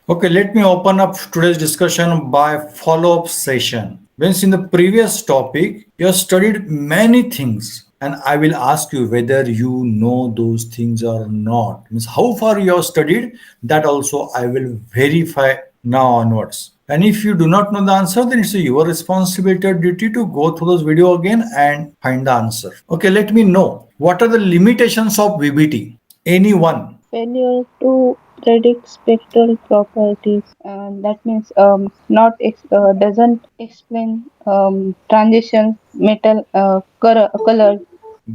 Okay, let me open up today's discussion by follow-up session. Means in the previous topic, you have studied many things, and I will ask you whether you know those things or not. Means how far you have studied, that also I will verify now onwards. And if you do not know the answer, then it's your responsibility or duty to go through this video again and find the answer. Okay, let me know what are the limitations of VBT. Anyone? Failure to predict spectral properties, and that means doesn't explain transitions, metal color.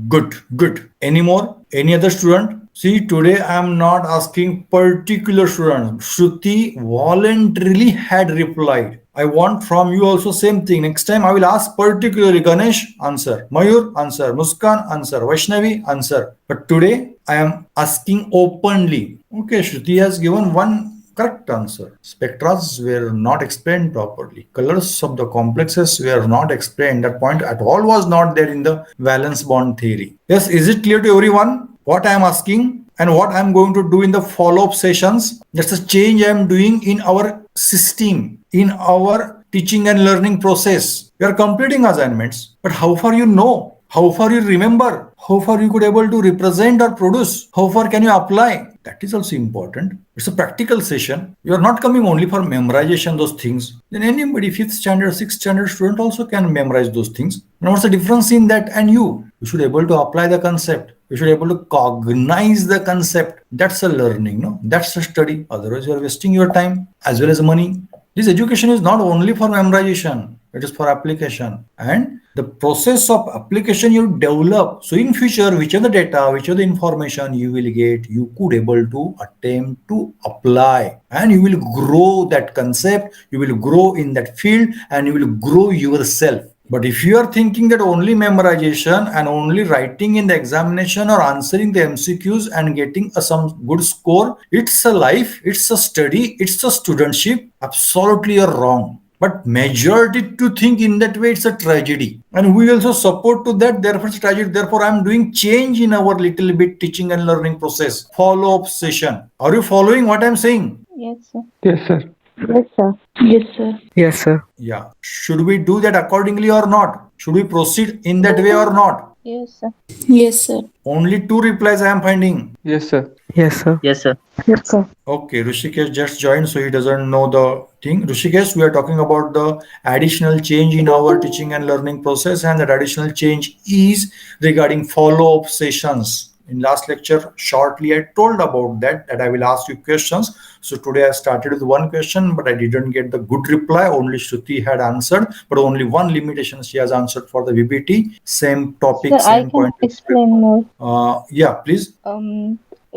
Good, good. Any more? Any other student? See, today I am not asking particular student. Shruti voluntarily had replied. I want from you also same thing. Next time I will ask particularly Ganesh, answer. Mayur, answer. Muskan, answer. Vaishnavi, answer. But today I am asking openly. Okay, Shruti has given one correct answer. Spectras were not explained properly. Colors of the complexes were not explained. That point at all was not there in the valence bond theory. Yes, is it clear to everyone what I am asking and what I am going to do in the follow-up sessions? That's a change I am doing in our system, in our teaching and learning process. We are completing assignments, but how far you know? How far you remember? How far you could able to represent or produce? How far can you apply? That is also important. It's a practical session. You are not coming only for memorization those things. Then anybody, fifth standard, sixth standard student also can memorize those things. Now what's the difference in that and you? You should able to apply the concept. You should able to cognize the concept. That's a learning, no? That's a study. Otherwise, you are wasting your time as well as money. This education is not only for memorization, it is for application. And the process of application you develop. So in future, which are the data, which are the information you will get, you could able to attempt to apply. And you will grow that concept, you will grow in that field, and you will grow yourself. But if you are thinking that only memorization and only writing in the examination or answering the MCQs and getting some good score, it's a life, it's a study, it's a studentship, absolutely you're wrong. But majority to think in that way, it's a tragedy. And we also support to that, therefore it's a tragedy. Therefore, I'm doing change in our little bit teaching and learning process. Follow-up session. Are you following what I'm saying? Yes, sir. Yes, sir. Yes, sir. Yes, sir. Yes, sir. Yeah. Should we do that accordingly or not? Should we proceed in that way or not? Yes, sir. Yes, sir. Only two replies I am finding. Yes, sir. Yes, sir. Yes, sir. Yes, sir. Okay, Rishikesh just joined, so he doesn't know the thing. Rishikesh, we are talking about the additional change in our teaching and learning process, and that additional change is regarding follow-up sessions. In last lecture, shortly I told about that I will ask you questions. So today I started with one question, but I didn't get the good reply. Only Shruti had answered, but only one limitation she has answered for the VBT. Same topic, Sir, I same can point. explain more. Yeah, please.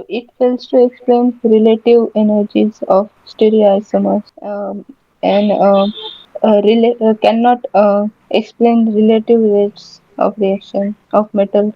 It fails to explain relative energies of stereoisomers, and cannot explain relative rates of reaction of metal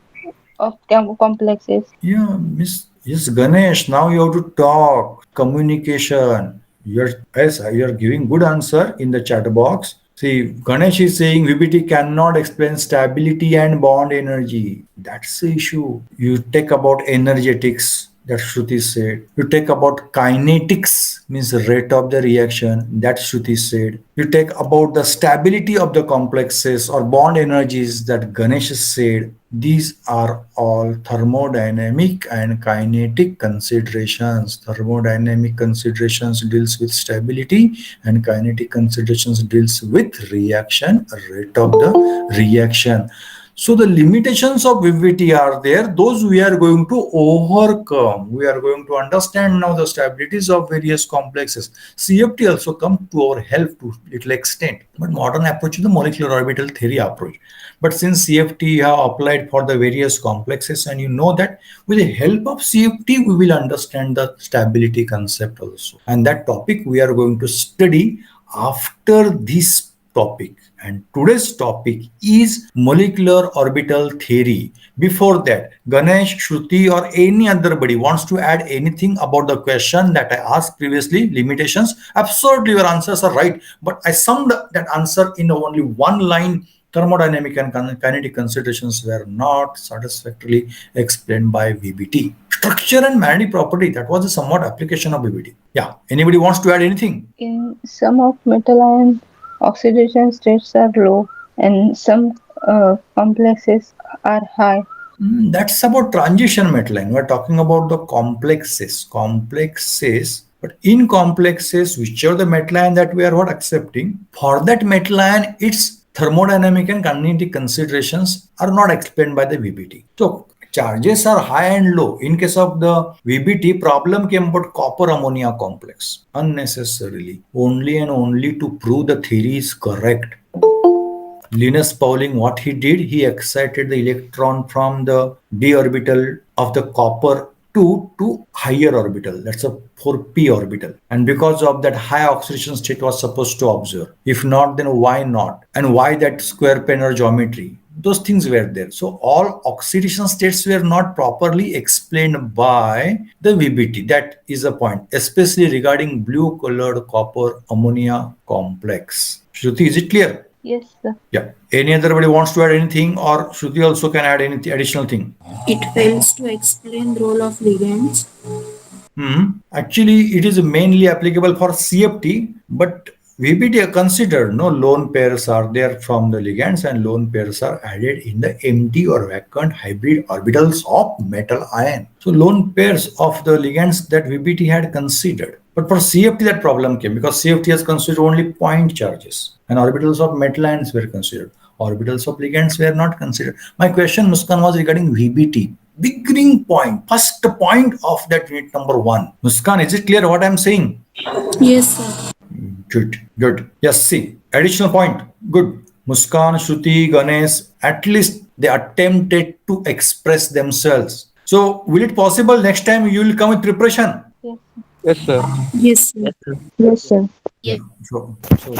of complexes. Yeah, Miss yes, Ganesh. Now you have to talk. Communication. You're giving good answer in the chat box. See, Ganesh is saying VBT cannot explain stability and bond energy. That's the issue. You take about energetics, that Shruti said. You take about kinetics, means rate of the reaction, that Shruti said. You take about the stability of the complexes or bond energies, that Ganesh said. These are all thermodynamic and kinetic considerations. Thermodynamic considerations deals with stability and kinetic considerations deals with reaction, rate of the reaction. So the limitations of VVT are there. Those we are going to overcome. We are going to understand now the stabilities of various complexes. CFT also come to our help to little extent. But modern approach is the molecular orbital theory approach. But since CFT you have applied for the various complexes, and you know that with the help of CFT we will understand the stability concept also. And that topic we are going to study after this topic. And today's topic is molecular orbital theory. Before that, Ganesh, Shruti, or any other buddy wants to add anything about the question that I asked previously, limitations? Absolutely, your answers are right. But I summed that answer in only one line Thermodynamic and kinetic considerations were not satisfactorily explained by VBT. Structure and magnetic property, that was a somewhat application of VBT. Yeah, anybody wants to add anything? In some of metal ion, oxidation states are low and some complexes are high. That's about transition metal line. We're talking about the complexes. Complexes. But in complexes, which are the metal ion that we are what accepting, for that metal ion, its thermodynamic and kinetic considerations are not explained by the VBT. So charges are high and low. In case of the VBT, problem came about copper ammonia complex unnecessarily, only and only to prove the theory is correct. Linus Pauling, what he did, he excited the electron from the d orbital of the copper 2 to higher orbital. That's a 4p orbital. And because of that, high oxidation state was supposed to observe. If not, then why not? And why that square planar geometry? Those things were there. So all oxidation states were not properly explained by the VBT. That is a point, especially regarding blue colored copper ammonia complex. Shruti, is it clear? Yes, sir. Yeah. Any other wants to add anything, or Shruti also can add anything additional thing? It fails to explain the role of ligands. Actually, it is mainly applicable for CFT, but VBT considered no lone pairs are there from the ligands, and lone pairs are added in the empty or vacant hybrid orbitals of metal ion. So lone pairs of the ligands that VBT had considered. But for CFT, that problem came because CFT has considered only point charges, and orbitals of metal ions were considered. Orbitals of ligands were not considered. My question, Muskan, was regarding VBT. Beginning point, first point of that unit number 1. Muskan, is it clear what I'm saying? Yes, sir. Good. Yes, see, additional point. Good. Muskan, Shruti, Ganesh, at least they attempted to express themselves. So, will it possible next time you will come with preparation? Yes. Yes, sir. Yes, sir. Yes, sir. Yes. So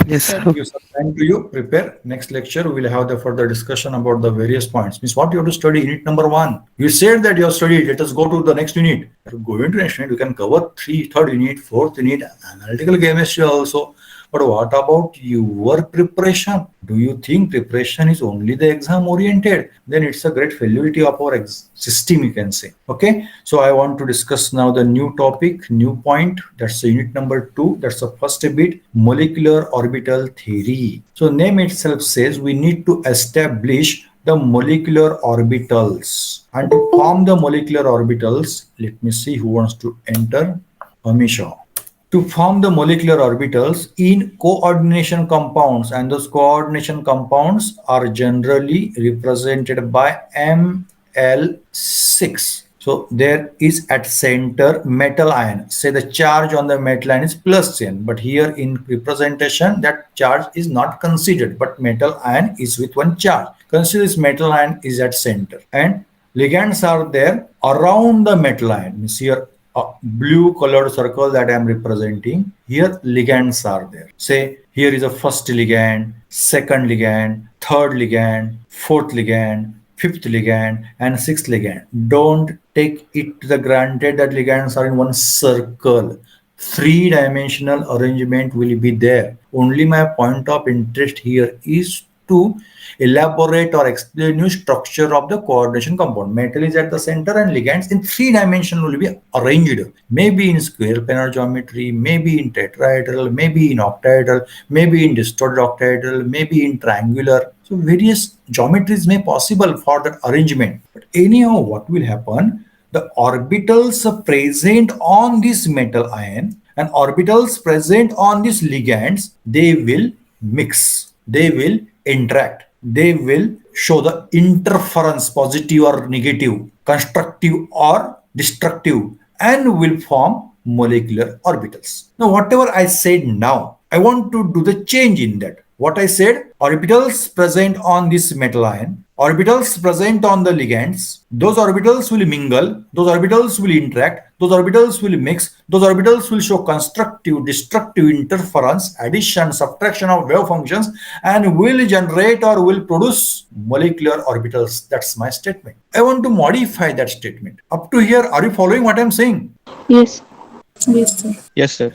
Yes, sir. give some time to you. Prepare. Next lecture, we will have the further discussion about the various points. Means what you have to study. Unit number 1. You said that you have studied. Let us go to the next unit. Go into next unit. You can cover third unit, fourth unit, analytical chemistry also. But what about your preparation? Do you think preparation is only the exam oriented? Then it's a great failure of our system, you can say. Okay. So I want to discuss now the new topic, new point. That's the unit number 2. That's the first bit, molecular orbital theory. So name itself says we need to establish the molecular orbitals. And to form the molecular orbitals, let me see who wants to enter. Amisha. To form the molecular orbitals in coordination compounds, and those coordination compounds are generally represented by Ml6. So there is at center metal ion. Say the charge on the metal ion is plus n, but here in representation that charge is not considered, but metal ion is with one charge. Consider this metal ion is at center, and ligands are there around the metal ion. Means here blue colored circle that I am representing, here ligands are there. Say here is a first ligand, second ligand, third ligand, fourth ligand, fifth ligand, and sixth ligand. Don't take it to the granted that ligands are in one circle. 3-dimensional arrangement will be there. Only my point of interest here is to elaborate or explain new structure of the coordination compound. Metal is at the center and ligands in 3-dimension will be arranged. Maybe in square planar geometry, maybe in tetrahedral, maybe in octahedral, maybe in distorted octahedral, maybe in triangular. So various geometries may possible for that arrangement. But anyhow, what will happen? The orbitals present on this metal ion and orbitals present on these ligands, they will mix. They will interact. They will show the interference, positive or negative, constructive or destructive, and will form molecular orbitals. Now, whatever I said now, I want to do the change in that. What I said, orbitals present on this metal ion, orbitals present on the ligands, those orbitals will mingle, those orbitals will interact, those orbitals will mix, those orbitals will show constructive, destructive interference, addition, subtraction of wave functions, and will generate or will produce molecular orbitals. That's my statement. I want to modify that statement. Up to here, are you following what I'm saying? Yes. Yes, sir. Yes, sir.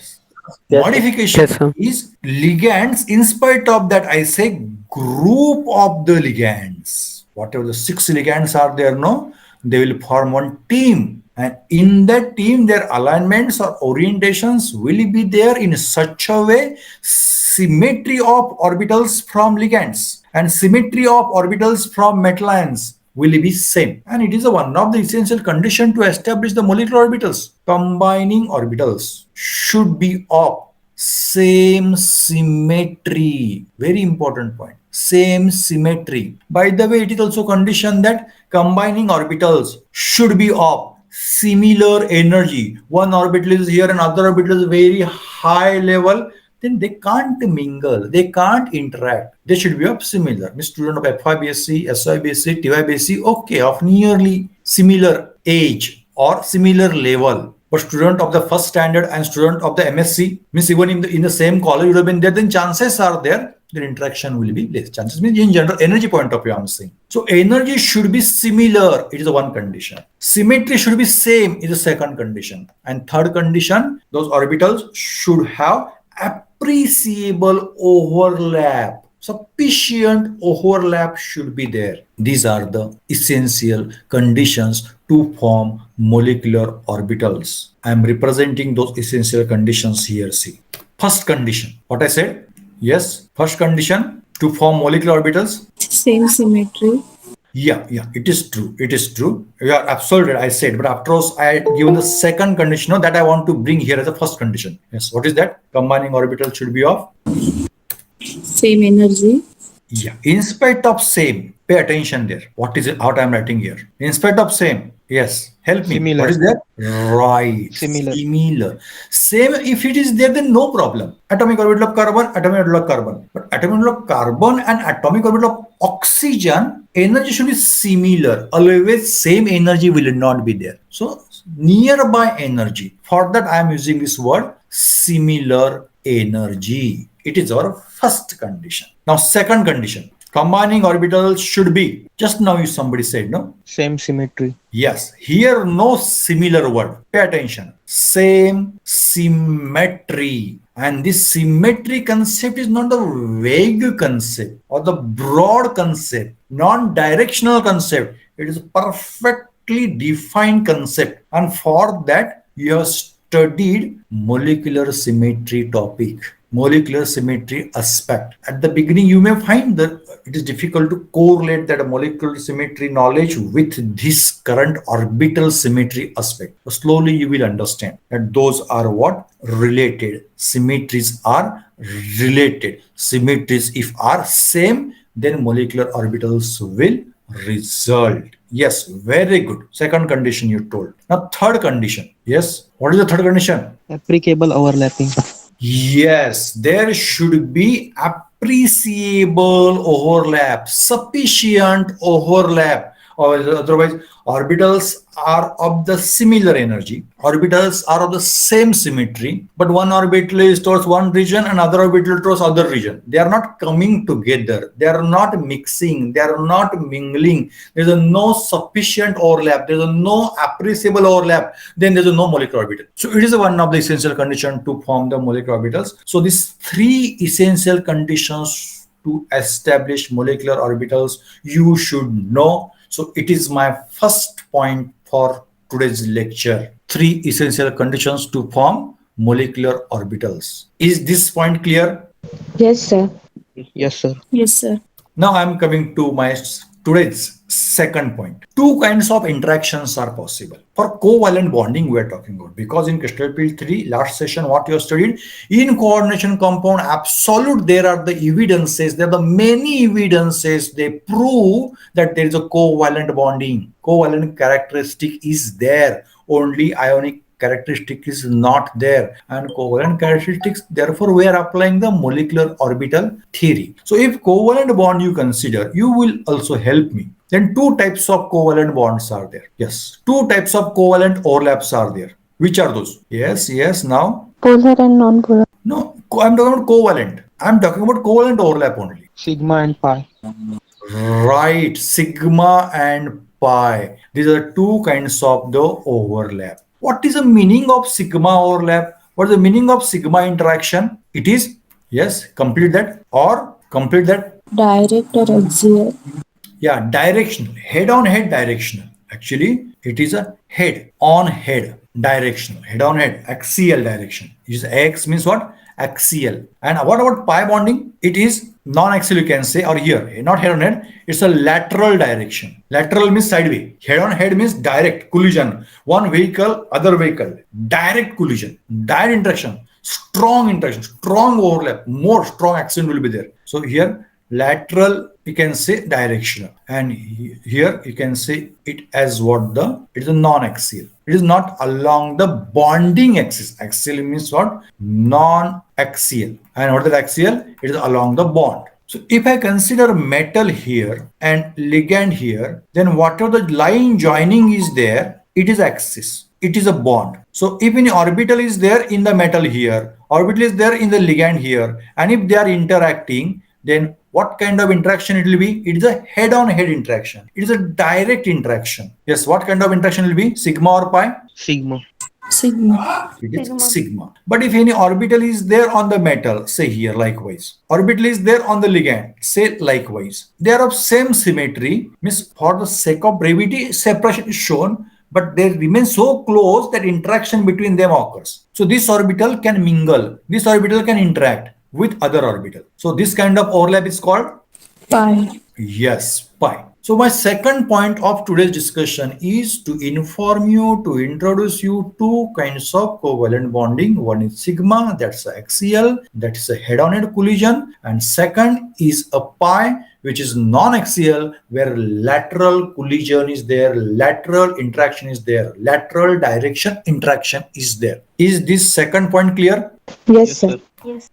Yes, sir. Modification Yes, sir. is ligands. In spite of that, I say group of the ligands. Whatever the 6 ligands are there, no, they will form one team. And in that team, their alignments or orientations will be there in such a way, symmetry of orbitals from ligands and symmetry of orbitals from metal ions will be same, and it is one of the essential condition to establish the molecular orbitals. Combining orbitals should be of same symmetry. Very important point. Same symmetry. By the way, it is also conditioned that combining orbitals should be of similar energy. One orbital is here and other orbital is very high level, then they can't mingle, they can't interact. They should be of similar. Means student of FIBSc, SIBSc, TYBSc, okay, of nearly similar age or similar level. But student of the first standard and student of the MSc, means even in the same college would have been there, then chances are there their interaction will be less. Chances means in general energy point of view I'm saying. So energy should be similar, it is the one condition. Symmetry should be same is the second condition. And third condition, those orbitals should have appreciable overlap. Sufficient overlap should be there. These are the essential conditions to form molecular orbitals. I am representing those essential conditions here. See, first condition, what I said? Yes, first condition to form molecular orbitals. Same symmetry. Yeah, it is true. It is true. You are absolutely right, I said, but after all, I had given the second condition no, that I want to bring here as a first condition. Yes, what is that? Combining orbitals should be of Same energy. yeah. In spite of same, pay attention there. What is it? What I'm writing here? In spite of same. Yes, help me. Similar. What is that? Right. Similar. Same. If it is there, then no problem. Atomic orbital of carbon, atomic orbital of carbon. But atomic orbital of carbon and atomic orbital of oxygen, energy should be similar. Always same energy will not be there. So nearby energy. For that, I am using this word similar energy. It is our first condition. Now, second condition. Combining orbitals should be, just now you somebody said, no? Same symmetry. Yes, here no similar word. Pay attention. Same symmetry. And this symmetry concept is not the vague concept or the broad concept, non-directional concept. It is a perfectly defined concept. And for that, you have studied molecular symmetry topic, molecular symmetry aspect. At the beginning, you may find that it is difficult to correlate that molecular symmetry knowledge with this current orbital symmetry aspect. But slowly you will understand that those are what? Related. Symmetries are related. Symmetries, if are same, then molecular orbitals will result. Yes, very good. Second condition you told. Now third condition. Yes. What is the third condition? Applicable overlapping. Yes, there should be appreciable overlap, sufficient overlap, or otherwise orbitals are of the similar energy, orbitals are of the same symmetry, but one orbital is towards one region and other orbital towards other region. They are not coming together, they are not mixing, they are not mingling, there is no sufficient overlap, there is no appreciable overlap, then there is no molecular orbital. So it is one of the essential conditions to form the molecular orbitals. So these 3 essential conditions to establish molecular orbitals you should know. So it is my first point for today's lecture. 3 essential conditions to form molecular orbitals. Is this point clear? Yes, sir. Yes, sir. Yes, sir. Now I am coming to my today's second point. 2 kinds of interactions are possible. For covalent bonding we are talking about, because in crystal field 3 last session what you have studied, in coordination compound absolute there are the evidences, there are the many evidences they prove that there is a covalent bonding. Covalent characteristic is there, only ionic characteristic is not there, and covalent characteristics, therefore we are applying the molecular orbital theory. So if covalent bond you consider, you will also help me. Then 2 types of covalent bonds are there. Yes, 2 types of covalent overlaps are there. Which are those? Yes, now. Polar and non-polar. No, I'm talking about covalent. I'm talking about covalent overlap only. Sigma and pi. Right, sigma and pi. These are 2 kinds of the overlap. What is the meaning of sigma overlap? What is the meaning of sigma interaction? It is, yes, complete that or complete that. Direct or axial. Yeah, directional, head on head directional. Actually, it is a head on head directional, head on head, axial direction. It is X means what? Axial. And what about pi bonding? It is non-axial, you can say, or here, not head on head, it's a lateral direction. Lateral means sideways. Head on head means direct collision. One vehicle, other vehicle. Direct collision, direct interaction, strong overlap, more strong accent will be there. So here, lateral, you can say directional, and here you can say it as what it is a non-axial. It is not along the bonding axis. Axial means what? Non-axial. And what is axial? It is along the bond. So if I consider metal here and ligand here, then whatever the line joining is there, it is axis. It is a bond. So if any orbital is there in the metal here, orbital is there in the ligand here, and if they are interacting, then what kind of interaction it will be? It is a head-on-head interaction. It is a direct interaction. Yes, what kind of interaction will be? Sigma or pi? Sigma. Sigma. It is sigma. But if any orbital is there on the metal, say here likewise. Orbital is there on the ligand, say likewise. They are of same symmetry, means for the sake of brevity, separation is shown, but they remain so close that interaction between them occurs. So this orbital can mingle, this orbital can interact with other orbital. So this kind of overlap is called Pi. yes, pi. So my second point of today's discussion is to inform you, to introduce you two kinds of covalent bonding. One is sigma, that's axial, that is a head-on-head collision, and second is a pi, which is non-axial, where lateral collision is there, lateral interaction is there, lateral direction interaction is there. Is this second point clear? Yes, sir.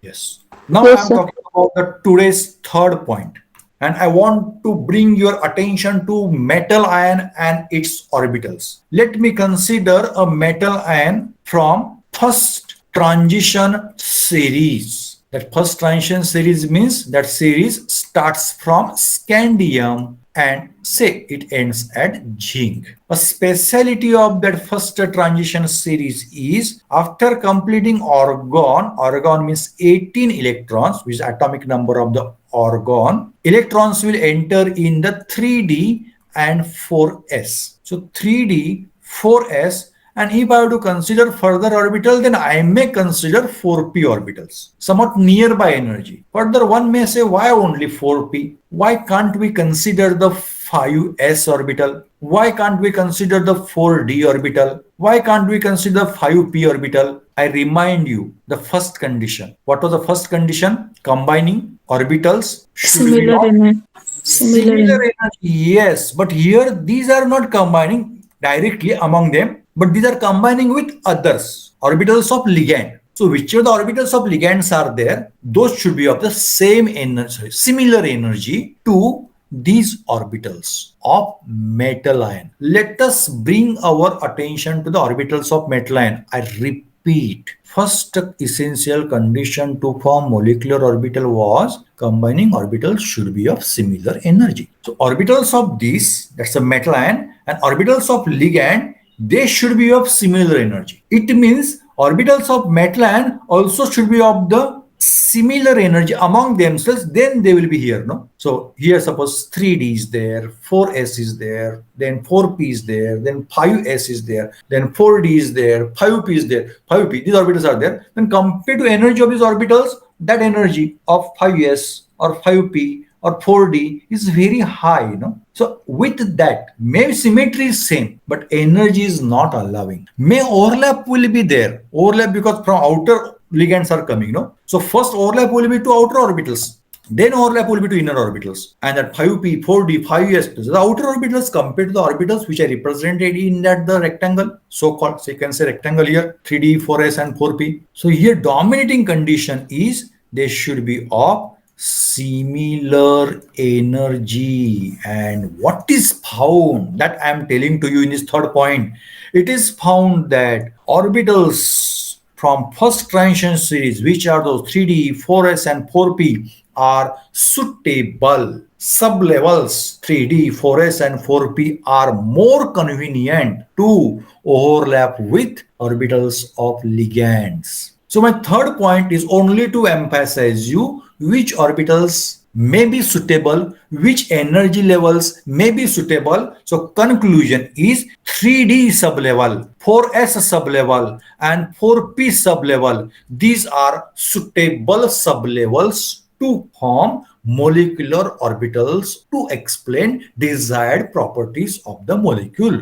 Yes. Now Yes, I am sir. talking about today's third point, and I want to bring your attention to metal ion and its orbitals. Let me consider a metal ion from first transition series. That first transition series means that series starts from scandium and say it ends at zinc. A speciality of that first transition series is after completing argon means 18 electrons, which is atomic number of the argon, electrons will enter in the 3d and 4s. So 3d, 4s, and if I have to consider further orbital, then I may consider 4p orbitals, somewhat nearby energy. Further, one may say, why only 4p? Why can't we consider the 5s orbital? Why can't we consider the 4d orbital? Why can't we consider 5p orbital? I remind you the first condition. What was the first condition? Combining orbitals should be Similar of energy. Similar energy. energy. Yes, but here these are not combining directly among them, but these are combining with others, orbitals of ligand. So whichever the orbitals of ligands are there, those should be of the same energy, similar energy to these orbitals of metal ion. Let us bring our attention to the orbitals of metal ion. I repeat, first essential condition to form molecular orbital was combining orbitals should be of similar energy. So orbitals of this, that's a metal ion, and orbitals of ligand, they should be of similar energy. It means orbitals of metal ion also should be of the similar energy among themselves, then they will be here, no? So here suppose 3d is there, 4s is there, then 4p is there, then 5s is there, then 4d is there, 5p is there, 5p, these orbitals are there. Then compared to energy of these orbitals, that energy of 5s or 5p or 4d is very high, So with that, maybe symmetry is same, but energy is not allowing. May overlap will be there. Overlap because from outer ligands are coming, So first overlap will be to outer orbitals. Then overlap will be to inner orbitals. And that 5p, 4d, 5s, the outer orbitals compared to the orbitals which are represented in that the rectangle, so-called, so you can say rectangle here, 3d, 4s and 4p. So here dominating condition is they should be of similar energy. And what is found, that I am telling to you in this third point, it is found that orbitals from first transition series, which are those 3d, 4s and 4p, are suitable. Sublevels 3D, 4s and 4p are more convenient to overlap with orbitals of ligands. So my third point is only to emphasize you which orbitals may be suitable, which energy levels may be suitable. So conclusion is 3D sublevel, 4s sublevel and 4p sublevel. These are suitable sublevels to form molecular orbitals to explain desired properties of the molecule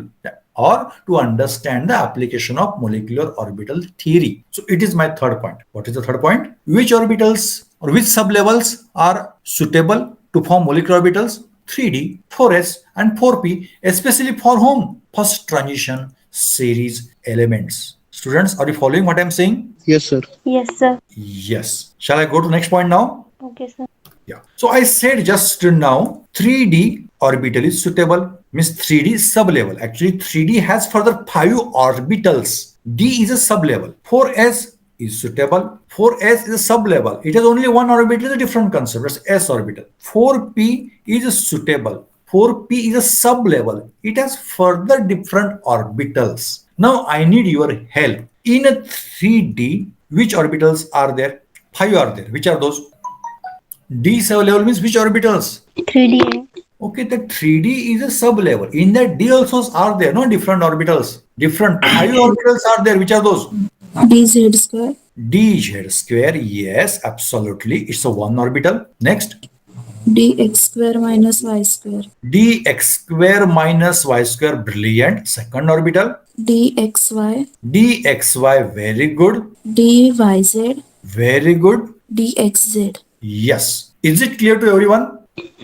or to understand the application of molecular orbital theory. So it is my third point. What is the third point? Which orbitals or which sublevels are suitable to form molecular orbitals? 3D, 4s and 4p, especially for whom? First transition series elements. Students, are you following what I am saying? Yes, sir. Yes, sir. Yes. Shall I go to next point now? Okay, sir. Yeah. So I said just now 3D orbital is suitable, means 3D sublevel. Actually 3D has further 5 orbitals. D is a sublevel. 4s is suitable. 4s is a sublevel. It has only one orbital, is a different concept. That's s orbital. 4p is suitable. 4p is a sublevel. It has further different orbitals. Now I need your help. In a 3D, which orbitals are there? 5 are there. Which are those? D sublevel means which orbitals? 3D. Okay, the 3D is a sublevel. In that D also are there, no different orbitals. Different 5 orbitals are there. Which are those? dz square, dz square. Yes, absolutely. It's a one orbital. Next, dx square minus y square, dx square minus y square. Brilliant. Second orbital. dxy, dxy. Very good. dyz, Very good. dxz. Yes. Is it clear to everyone?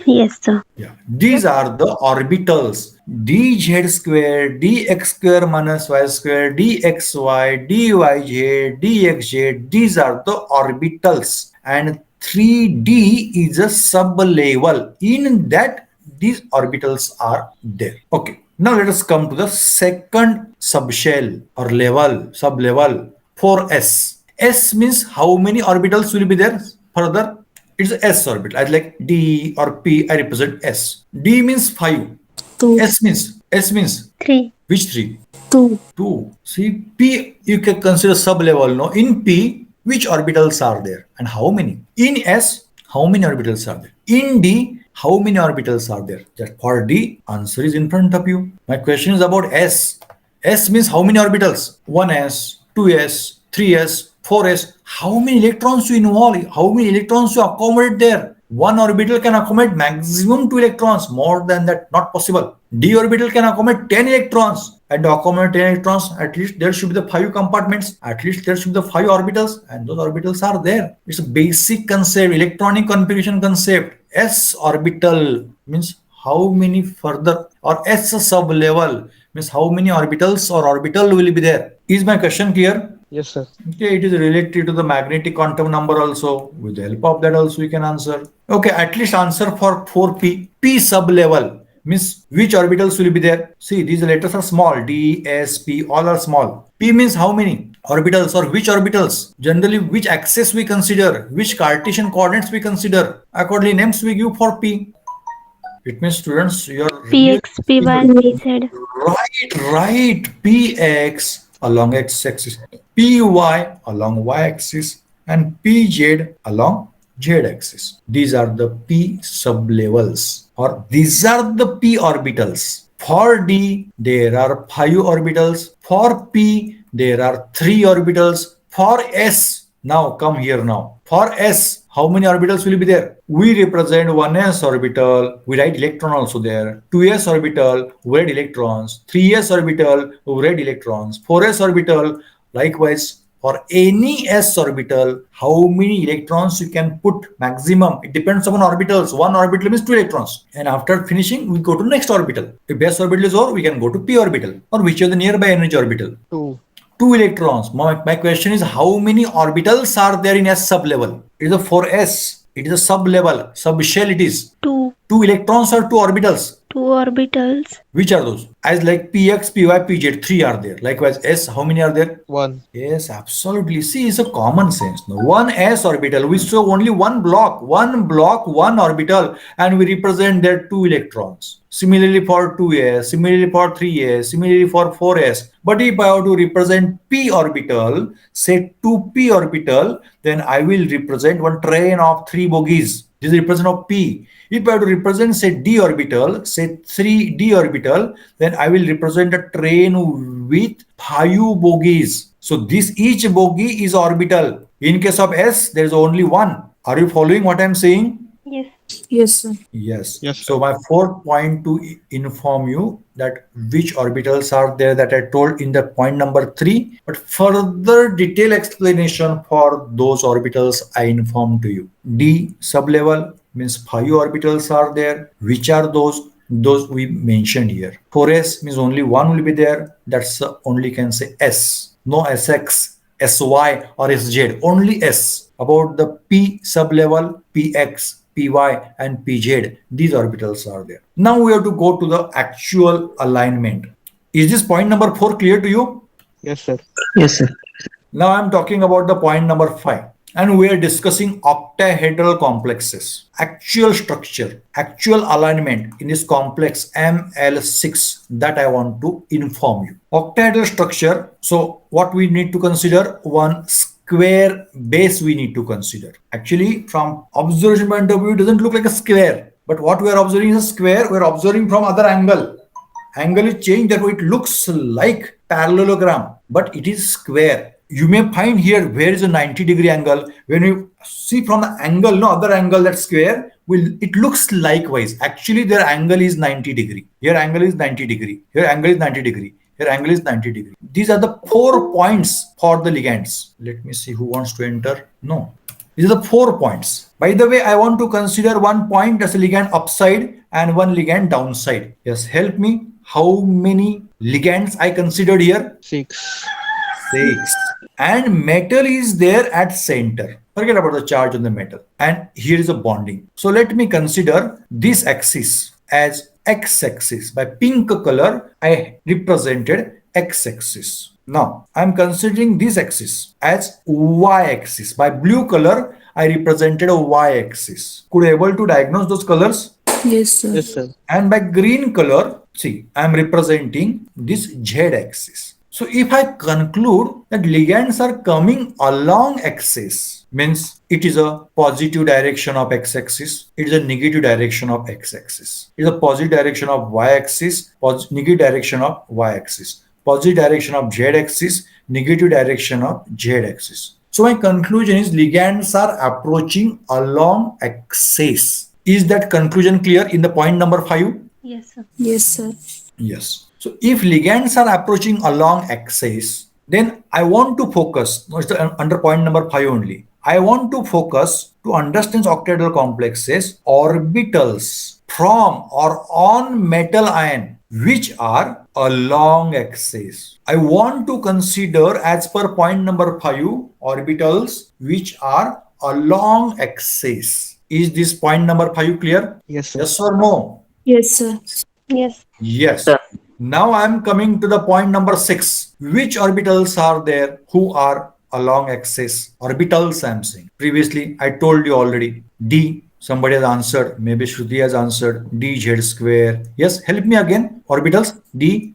Yes, sir. Yeah, these are the orbitals. dz square, dx square minus y square, dxy, dyz, dxz. These are the orbitals. And 3D is a sublevel. In that, these orbitals are there. Okay. Now let us come to the second subshell or level, sublevel, 4s. S means how many orbitals will be there further? It's s orbital. As like D or P, I represent S. D means 5. 2, S means 3. which 3? 2, 2. See, P you can consider sublevel. No, in P, which orbitals are there and how many? In S, how many orbitals are there? In D, how many orbitals are there? Just for D, answer is in front of you. My question is about S. S means how many orbitals? 1s, 2s, 3s, 4s. How many electrons you involve? How many electrons you accommodate there? One orbital can accommodate maximum 2 electrons. More than that, not possible. D orbital can accommodate 10 electrons. And to accommodate 10 electrons, at least there should be the 5 compartments. At least there should be the 5 orbitals. And those orbitals are there. It's a basic concept, electronic configuration concept. S orbital means how many further, or S sublevel means how many orbitals or orbital will be there. Is my question clear? Yes, sir. Okay, it is related to the magnetic quantum number also. With the help of that also we can answer. Okay, at least answer for 4p. P sublevel means which orbitals will be there. See, these letters are small. D, S, P, all are small. P means how many orbitals or which orbitals? Generally, which axis we consider, which Cartesian coordinates we consider. Accordingly, names we give for P. It means students, your PX, PY, and PZ. right. Px along x-axis, Py along y-axis, and Pz along z-axis. These are the P sublevels, or these are the P orbitals. For D, there are 5 orbitals. For P, there are 3 orbitals. For S, now come here now. For S, how many orbitals will be there? We represent 1s orbital, we write electron also there. 2s orbital, we write electrons. 3s orbital, we write electrons. 4s orbital, likewise. For any s orbital, how many electrons you can put maximum? It depends upon orbitals. One orbital means 2 electrons. And after finishing, we go to next orbital. If s orbital is over, we can go to p orbital, or which is the nearby energy orbital. 2 electrons. My question is how many orbitals are there in S sublevel? It is a 4s. It is a sublevel, subshell it is. 2. 2 electrons or 2 orbitals? two orbitals. Which are those? As like px, py, pz, three are there. Likewise, s, how many are there? 1. Yes, absolutely. See, it's a common sense. No? One s orbital, we show only one block, one orbital, and we represent their two electrons. Similarly for 2s, similarly for 3s, similarly for 4s. But if I have to represent p orbital, say 2p orbital, then I will represent one train of three bogies. This is represent of p. If I have to represent, say, d orbital, say 3d orbital, then I will represent a train with 5 bogies. So this each bogie is orbital. In case of s, there is only one. Are you following what I am saying? Yes. Yes, sir. Yes. Yes, So my fourth point to inform you that which orbitals are there that I told in the point number 3, but further detailed explanation for those orbitals I informed to you. D sublevel means 5 orbitals are there. Which are those? Those we mentioned here. 4s means only one will be there. That's only can say s. No sx, sy or sz. Only s. About the p sublevel, px, py and pz, these orbitals are there. Now we have to go to the actual alignment. Is this point number 4 clear to you? Yes, sir. Yes, sir. Now I'm talking about the point number 5, and we are discussing octahedral complexes, actual structure, actual alignment in this complex ML6 that I want to inform you. Octahedral structure, so what we need to consider, one square base we need to consider. Actually, from observation point of view, it doesn't look like a square, but what we are observing is a square. We are observing from other angle. Angle is changed, that way it looks like parallelogram, but it is square. You may find here where is a 90-degree angle. When you see from the angle, no other angle, that square will, it looks likewise. Actually, their angle is 90 degree. Here angle is 90 degree. Here angle is 90 degree. Here angle is 90 degree. These are the 4 points for the ligands. Let me see who wants to enter. No. These are the 4 points. By the way, I want to consider one point as a ligand upside and one ligand downside. Yes, help me. How many ligands I considered here? 6. 6. And metal is there at center. Forget about the charge on the metal. And here is a bonding. So let me consider this axis as x-axis. By pink color, I represented x-axis. Now, I am considering this axis as y-axis. By blue color, I represented a y-axis. Could you able to diagnose those colors? Yes, sir. Yes, sir. And by green color, see, I am representing this z-axis. So if I conclude that ligands are coming along axis, means it is a positive direction of x-axis, it is a negative direction of x-axis. It is a positive direction of y-axis, negative direction of y-axis. Positive direction of z-axis, negative direction of z-axis. So my conclusion is ligands are approaching along axis. Is that conclusion clear in the point number 5? Yes, sir. Yes, sir. Yes. So if ligands are approaching along axis, then I want to focus, no, it's under point number 5 only. I want to focus to understand octahedral complexes, orbitals from or on metal ion, which are along axis. I want to consider, as per point number 5, orbitals which are along axis. Is this point number 5 clear? Yes, sir. Yes or no? Yes, sir. Yes. Yes. Sir. Now I am coming to the point number 6. Which orbitals are there who are along axis? Orbitals I am saying. Previously I told you already. D. Somebody has answered. Maybe Shruti has answered. dz square. Yes. Help me again. Orbitals. D.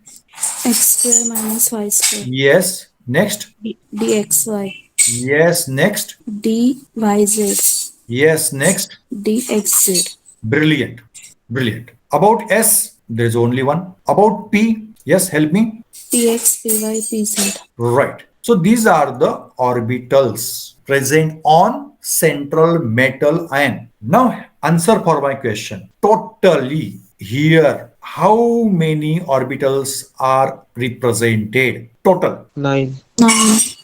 X square minus y square. Yes. Next. Dxy. Yes. Next. Dyz. Yes. Next. Dxz. Brilliant. Brilliant. About S, there is only one. About P, yes, help me. Px, Py, Pz. Right. So these are the orbitals present on central metal ion. Now answer for my question. Totally here, how many orbitals are represented? Total. 9. 9.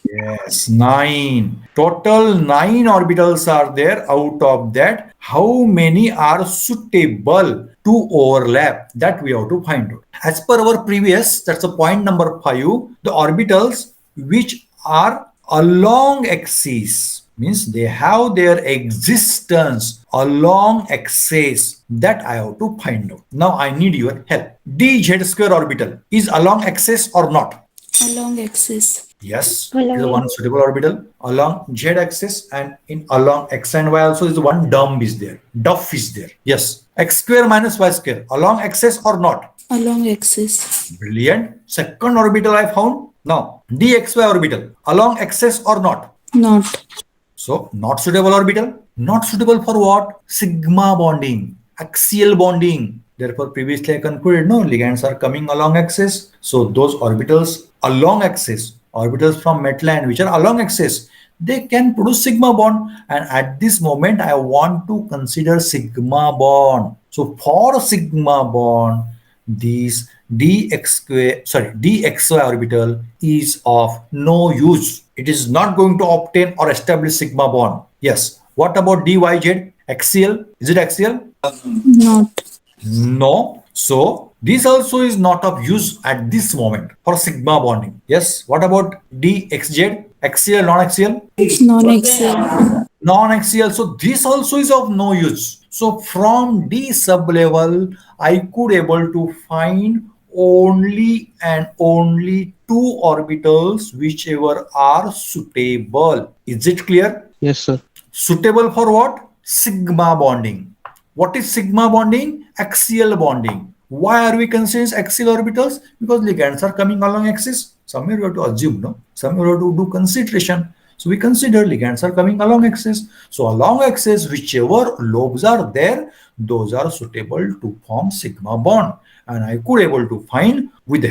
Yes, 9. Total 9 orbitals are there. Out of that, how many are suitable to overlap? That we have to find out. As per our previous, that's a point number 5, the orbitals which are along axis means they have their existence along axis that I have to find out. Now I need your help. dz square orbital is along axis or not? Along axis. Yes, Along it is one suitable orbital along z axis, and in along x and y also is one dumb is there. Duff is there. Yes. X square minus y square along axis or not? Along axis. Brilliant. Second orbital I found. Now dxy orbital along axis or not? Not. So not suitable orbital. Not suitable for what? Sigma bonding, axial bonding. Therefore, previously I concluded no ligands are coming along axis. So those orbitals along axis, orbitals from metal ion which are along axis, they can produce sigma bond. And at this moment, I want to consider sigma bond. So for sigma bond, this dxy orbital is of no use. It is not going to obtain or establish sigma bond. Yes. What about dyz? Axial? Is it axial? Not. No. So this also is not of use at this moment for sigma bonding. Yes. What about dxz? Axial, non-axial? Non-axial. Non-axial. So this also is of no use. So from D sublevel, I could able to find only and only two orbitals whichever are suitable. Is it clear? Yes, sir. Suitable for what? Sigma bonding. What is sigma bonding? Axial bonding. Why are we considering axial orbitals? Because ligands are coming along axis. Somewhere we have to assume, no? Somewhere we have to do consideration. So we consider ligands are coming along axis. So along axis, whichever lobes are there, those are suitable to form sigma bond. And I could able to find with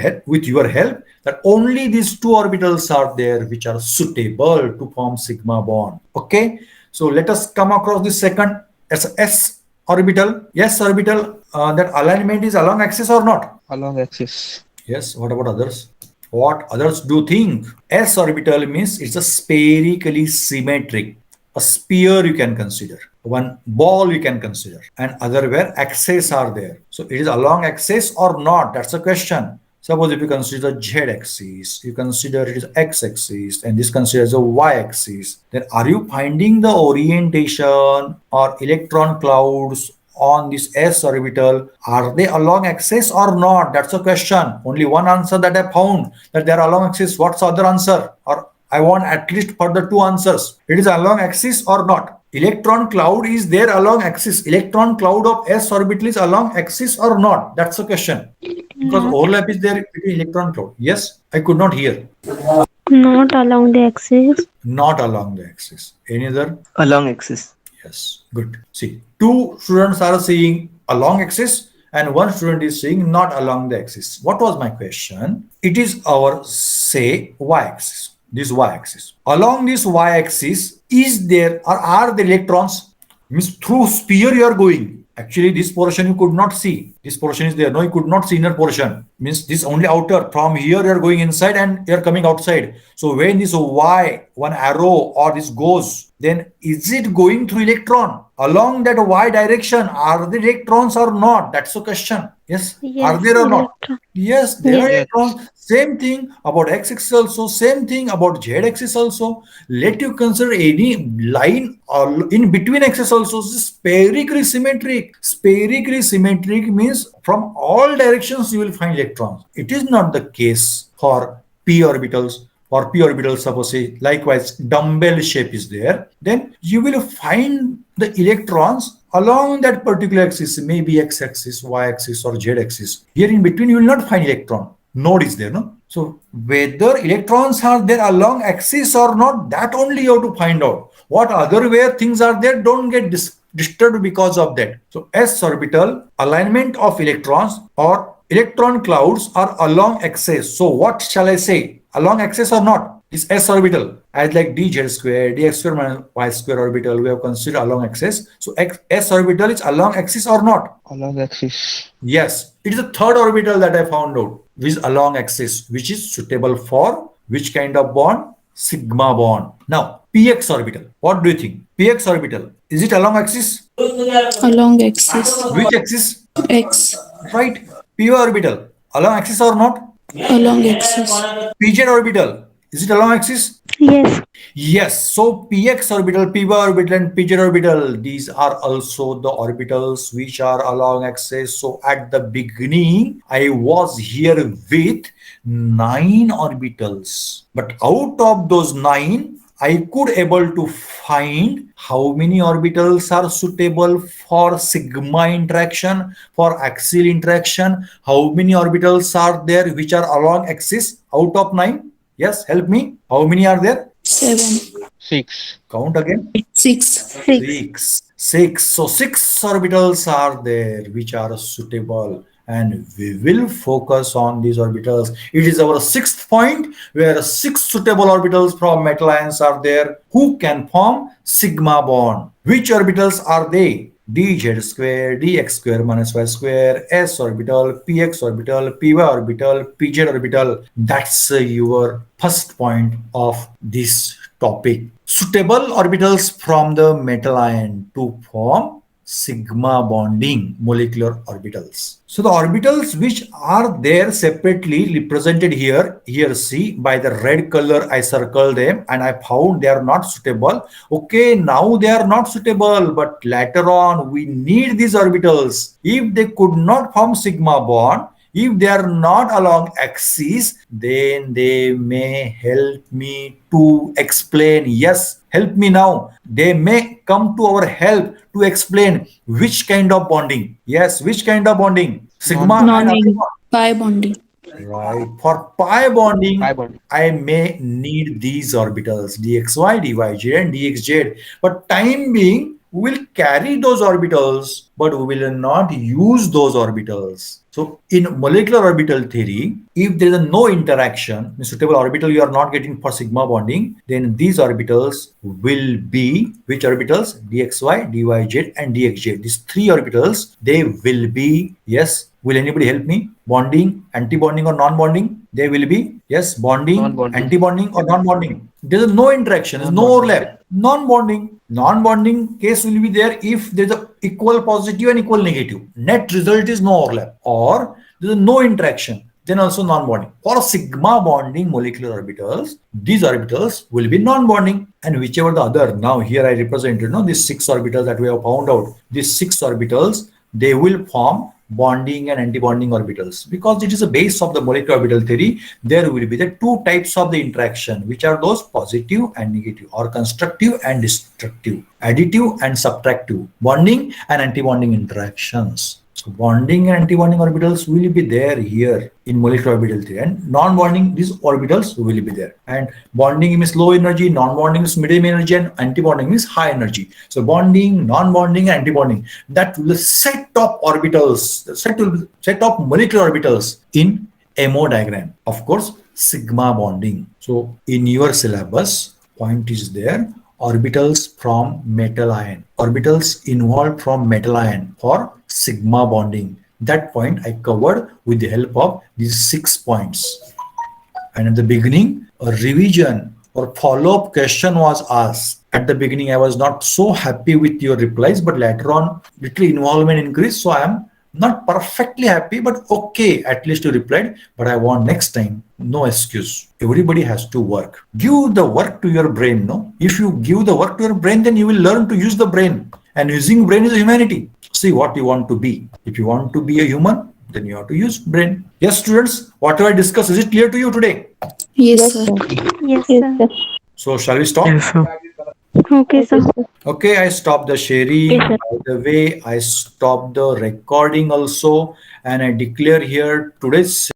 your help that only these two orbitals are there which are suitable to form sigma bond. Okay. So let us come across the second S orbital. S orbital, that alignment is along axis or not? Along axis. Yes. What about others? What others do think? S orbital means it's a spherically symmetric. A sphere you can consider. One ball you can consider. And other where axes are there. So it is along axis or not? That's the question. Suppose if you consider z axis, you consider it is x axis, and this considers a y axis, then are you finding the orientation or electron clouds on this s orbital? Are they along axis or not? That's the question. Only one answer that I found, that they are along axis. What's the other answer? Or I want at least further two answers. It is along axis or not? Electron cloud is there along axis. Electron cloud of s orbital is along axis or not? That's the question. Because overlap is there between electron cloud. Yes, I could not hear. Not along the axis. Not along the axis. Any other? Along axis. Yes, good. See, two students are saying along axis and one student is saying not along the axis. What was my question? It is our, say, y-axis. This y-axis. Along this y-axis, is there or are the electrons? Means through sphere you are going. Actually, this portion you could not see. This portion is there. No, you could not see inner portion. Means this only outer. From here you are going inside and you are coming outside. So when this y, one arrow or this goes, then is it going through electron? Along that y direction, are the electrons or not? That's the question. Yes. Are there or not? Electron. Yes, there are Yes. electrons. Same thing about x-axis also. Same thing about z-axis also. Let you consider any line or in between axis also. Spherically symmetric. Spherically symmetric means from all directions you will find electrons. It is not the case for p orbitals. For p orbitals, suppose say likewise dumbbell shape is there. Then you will find the electrons along that particular axis, maybe x-axis, y-axis, or z-axis. Here in between, you will not find electron. Node is there, no? So whether electrons are there along axis or not, that only you have to find out. What other where things are there, don't get disturbed because of that. So s orbital, alignment of electrons or electron clouds are along axis. So what shall I say? Along axis or not? This s orbital, as like dz square, dx square minus y square orbital, we have considered along axis. So s orbital is along axis or not? Along axis. Yes, it is the third orbital that I found out, which is along axis, which is suitable for which kind of bond? Sigma bond. Now, px orbital. What do you think? Px orbital, is it along axis? Along axis. Which axis? X. Right. Py orbital, along axis or not? Along axis. Pz orbital, is it along axis? Yes. Yes, so px orbital, py orbital, and pz orbital, these are also the orbitals which are along axis. So at the beginning, I was here with 9 orbitals, but out of those 9, I could able to find how many orbitals are suitable for sigma interaction, for axial interaction, how many orbitals are there which are along axis out of 9. Yes, help me. How many are there? 7. 6. Count again. 6. 6. 6. So 6 orbitals are there which are suitable, and we will focus on these orbitals. It is our 6th point where 6 suitable orbitals from metal ions are there who can form sigma bond. Which orbitals are they? dz square, dx square minus y square, s orbital, px orbital, py orbital, pz orbital. That's your first point of this topic. Suitable orbitals from the metal ion to form sigma bonding molecular orbitals. So the orbitals which are there separately represented here see by the red color, I circled them and I found they are not suitable. Okay, now they are not suitable, but later on we need these orbitals. If they could not form sigma bond, if they are not along axis, then they may help me to explain. Yes, help me now. They may come to our help to explain which kind of bonding. Yes, which kind of bonding? Sigma and Non-bonding. alpha. Pi bonding. Right. For pi bonding, Pi bonding. I may need these orbitals dxy, dyj, and dxz. But time being, we will carry those orbitals, but we will not use those orbitals. So in molecular orbital theory, if there is no interaction, a suitable orbital you are not getting for sigma bonding, then these orbitals will be which orbitals? dxy, dyz, and dxz. These 3 orbitals, they will be, yes, will anybody help me? Bonding, anti-bonding, or non-bonding? They will be, yes, bonding, Non-bonding. anti-bonding, or non-bonding. There is no interaction, there is no overlap. Non-bonding. Non-bonding case will be there if there is a equal positive and equal negative. Net result is no overlap, or there is no interaction. Then also non-bonding. For sigma bonding molecular orbitals, these orbitals will be non-bonding, and whichever the other. Now here I represented these 6 orbitals that we have found out. These 6 orbitals, they will form bonding and anti-bonding orbitals, because it is a base of the molecular orbital theory. There will be the 2 types of the interaction, which are those positive and negative, or constructive and destructive, additive and subtractive, bonding and anti-bonding interactions. So bonding and anti-bonding orbitals will be there here in molecular orbital theory, and non-bonding, these orbitals will be there. And bonding means low energy, non-bonding is medium energy, and anti-bonding means high energy. So bonding, non-bonding, and anti-bonding, that will set of orbitals, set of molecular orbitals in MO diagram. Of course, sigma bonding. So in your syllabus, point is there. Orbitals from metal ion, orbitals involved from metal ion for sigma bonding. That point I covered with the help of these 6 points. And at the beginning, a revision or follow-up question was asked. At the beginning, I was not so happy with your replies, but later on, little involvement increased. So I am not perfectly happy, but okay, at least you replied. But I want next time, no excuse. Everybody has to work. Give the work to your brain, no? If you give the work to your brain, then you will learn to use the brain. And using brain is a humanity. See what you want to be. If you want to be a human, then you have to use brain. Yes, students, whatever I discussed, is it clear to you today? Yes, sir. Yes, Yes, sir. sir. So shall we stop? Yes, sir. Okay, sir. Okay, I stopped the sharing. Okay, sir. By the way, I stopped the recording also, and I declare here today's